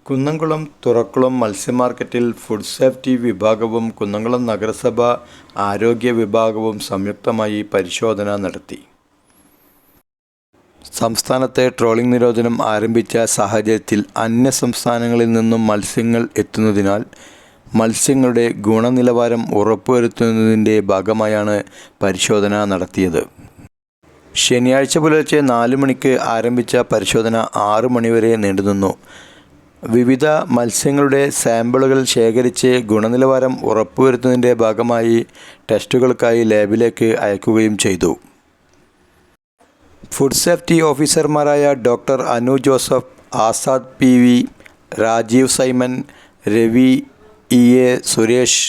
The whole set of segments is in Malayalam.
കുന്നംകുളം തുറക്കുളം മത്സ്യമാർക്കറ്റിൽ ഫുഡ് സേഫ്റ്റി വിഭാഗവും കുന്നംകുളം നഗരസഭ ആരോഗ്യ വിഭാഗവും സംയുക്തമായി പരിശോധന നടത്തി. സംസ്ഥാനത്തെ ട്രോളിംഗ് നിരോധനം ആരംഭിച്ച സാഹചര്യത്തിൽ അന്യസംസ്ഥാനങ്ങളിൽ നിന്നും മത്സ്യങ്ങൾ എത്തുന്നതിനാൽ മത്സ്യങ്ങളുടെ ഗുണനിലവാരം ഉറപ്പുവരുത്തുന്നതിൻ്റെ ഭാഗമായാണ് പരിശോധന നടത്തിയത്. ശനിയാഴ്ച പുലർച്ചെ 4 മണിക്ക് ആരംഭിച്ച പരിശോധന 6 മണിവരെ നീണ്ടുനിന്നു. വിവിധ മത്സ്യങ്ങളുടെ സാമ്പിളുകൾ ശേഖരിച്ച് ഗുണനിലവാരം ഉറപ്പുവരുത്തുന്നതിൻ്റെ ഭാഗമായി ടെസ്റ്റുകൾക്കായി ലാബിലേക്ക് അയക്കുകയും ചെയ്തു. ഫുഡ് സേഫ്റ്റി ഓഫീസർമാരായ doctor Anu Joseph, Azad PV, Rajeev Simon, Ravi EA, Suresh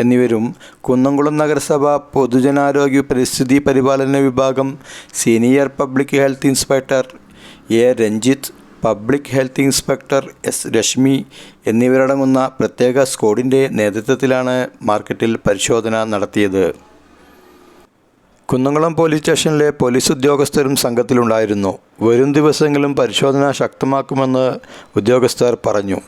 എന്നിവരും കുന്നംകുളം നഗരസഭ പൊതുജനാരോഗ്യ പരിസ്ഥിതി പരിപാലന വിഭാഗം senior public health inspector A. Ranjith, public health inspector S. Rashmi എന്നിവരടങ്ങുന്ന പ്രത്യേക സ്ക്വാഡിൻ്റെ നേതൃത്വത്തിലാണ് മാർക്കറ്റിൽ പരിശോധന നടത്തിയത്. കുന്നംകുളം പോലീസ് സ്റ്റേഷനിലെ പോലീസ് ഉദ്യോഗസ്ഥരും സംഘത്തിലുണ്ടായിരുന്നു. വരും ദിവസങ്ങളിലും പരിശോധന ശക്തമാക്കുമെന്ന് ഉദ്യോഗസ്ഥർ പറഞ്ഞു.